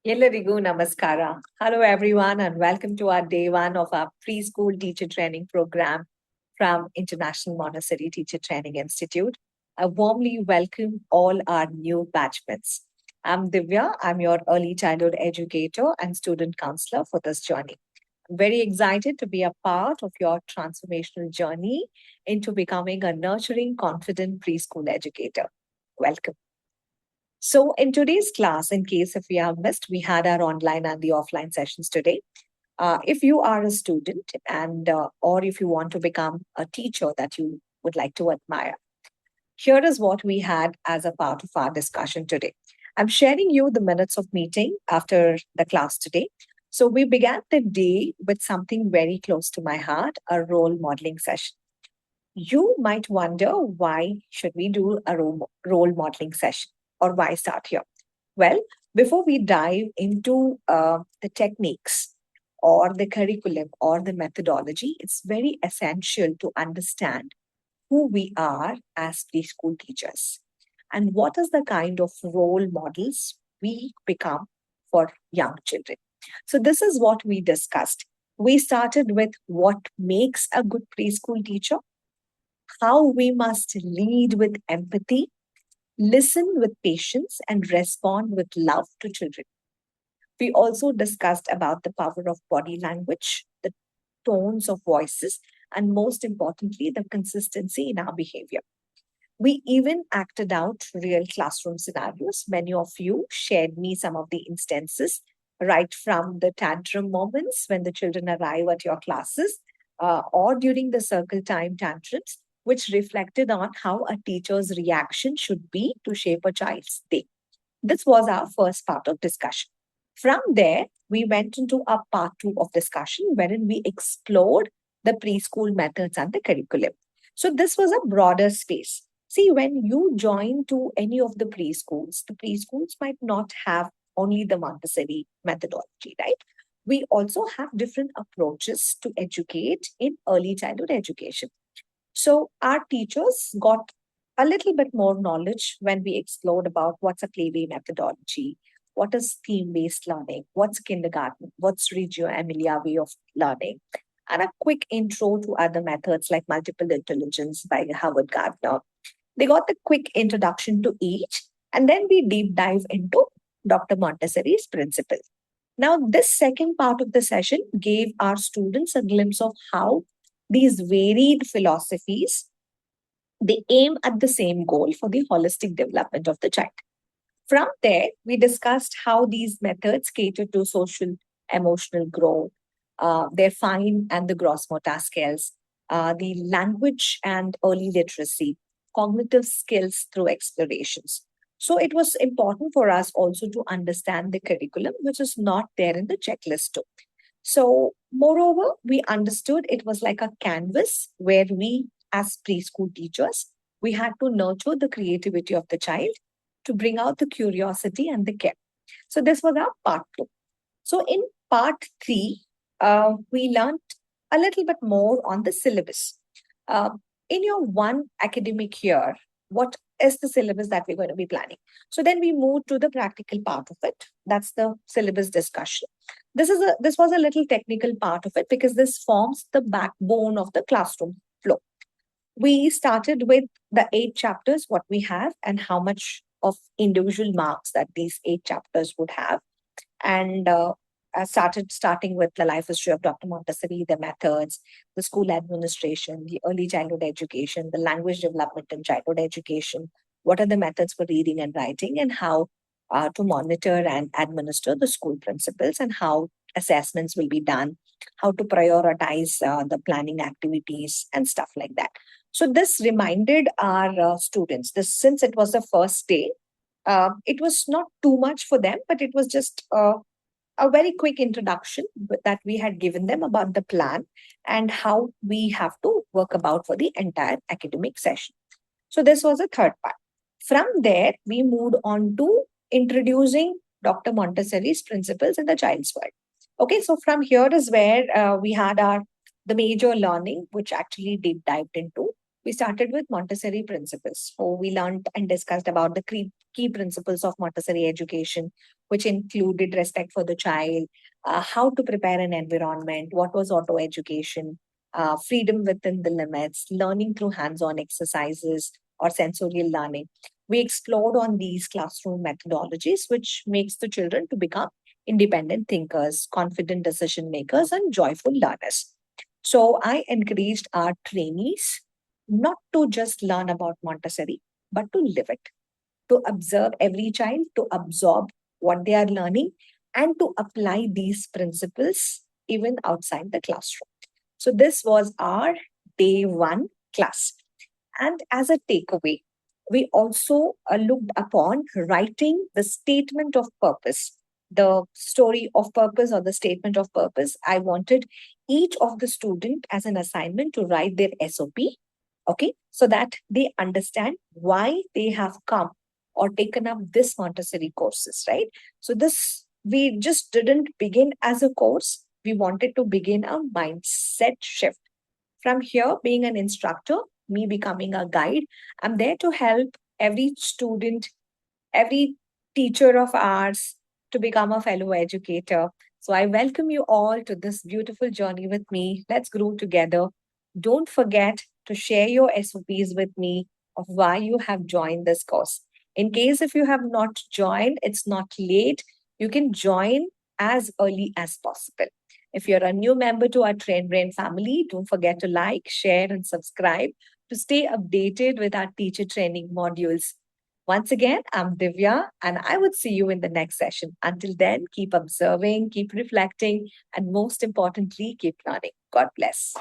Ellarigu Namaskara. Hello, everyone, and welcome to our day one of our preschool teacher training program from International Montessori Teacher Training Institute. I warmly welcome all our new batchmates. I'm Divya. I'm your early childhood educator and student counselor for this journey. I'm very excited to be a part of your transformational journey into becoming a nurturing, confident preschool educator. Welcome. So, in today's class, in case if we have missed, we had our online and the offline sessions today. If you are a student and or if you want to become a teacher that you would like to admire, here is what we had as a part of our discussion today. I'm sharing you the minutes of meeting after the class today. So we began the day with something very close to my heart, a role modeling session. You might wonder why should we do a role modeling session or why start here? Well, before we dive into the techniques or the curriculum or the methodology, it's very essential to understand who we are as preschool teachers and what is the kind of role models we become for young children. So, this is what we discussed. We started with what makes a good preschool teacher, how we must lead with empathy, listen with patience, and respond with love to children. We also discussed about the power of body language, the tones of voices, and most importantly, the consistency in our behavior. We even acted out real classroom scenarios. Many of you shared me some of the instances, right from the tantrum moments when the children arrive at your classes or during the circle time tantrums, which reflected on how a teacher's reaction should be to shape a child's day. This was our first part of discussion. From there, we went into a part two of discussion wherein we explored the preschool methods and the curriculum. So, this was a broader space. See, when you join to any of the preschools might not have only the Montessori methodology, right? We also have different approaches to educate in early childhood education. So our teachers got a little bit more knowledge when we explored about what's a playway methodology, what is theme-based learning, what's kindergarten, what's Reggio Emilia way of learning, and a quick intro to other methods like multiple intelligence by Howard Gardner. They got the quick introduction to each, and then we deep dive into Dr. Montessori's principle. Now, this second part of the session gave our students a glimpse of how these varied philosophies they aim at the same goal for the holistic development of the child. From there, we discussed how these methods cater to social emotional growth, their fine and the gross motor skills, the language and early literacy, cognitive skills through explorations. So it was important for us also to understand the curriculum, which is not there in the checklist too. So, moreover, we understood it was like a canvas where we, as preschool teachers, we had to nurture the creativity of the child to bring out the curiosity and the care. So, this was our part two. So, in part three, we learned a little bit more on the syllabus. Uh, in your one academic year, what is the syllabus that we're going to be planning? So then we move to the practical part of it. That's the syllabus discussion. This was a little technical part of it because this forms the backbone of the classroom flow. We started with the 8 chapters, what we have, and how much of individual marks that these 8 chapters would have. And I starting with the life history of Dr. Montessori, the methods, the school administration, the early childhood education, the language development in childhood education, what are the methods for reading and writing, and how to monitor and administer the school principles, and how assessments will be done, how to prioritize the planning activities, and stuff like that. So this reminded our students, this since it was the first day, it was not too much for them, but it was just a very quick introduction that we had given them about the plan and how we have to work about for the entire academic session. So this was the third part. From there, we moved on to introducing Dr. Montessori's principles in the child's world. Okay, so from here is where we had our the major learning, which actually deep dived into. We started with Montessori principles. So we learned and discussed about the key principles of Montessori education, which included respect for the child, how to prepare an environment, what was auto education, freedom within the limits, learning through hands on exercises or sensorial learning. We explored on these classroom methodologies, which makes the children to become independent thinkers, confident decision makers, and joyful learners. So I encouraged our trainees not to just learn about Montessori, but to live it, to observe every child, to absorb what they are learning, and to apply these principles even outside the classroom. So, this was our day one class. And as a takeaway, we also looked upon writing the statement of purpose, the story of purpose or the statement of purpose. I wanted each of the student as an assignment to write their SOP, okay, so that they understand why they have come or taken up this Montessori courses, right? So this, we just didn't begin as a course. We wanted to begin a mindset shift. From here, being an instructor, me becoming a guide, I'm there to help every student, every teacher of ours to become a fellow educator. So I welcome you all to this beautiful journey with me. Let's grow together. Don't forget to share your SOPs with me of why you have joined this course. In case if you have not joined, it's not late. You can join as early as possible. If you're a new member to our Train Brain family, don't forget to like, share, and subscribe to stay updated with our teacher training modules. Once again, I'm Divya, and I would see you in the next session. Until then, keep observing, keep reflecting, and most importantly, keep learning. God bless.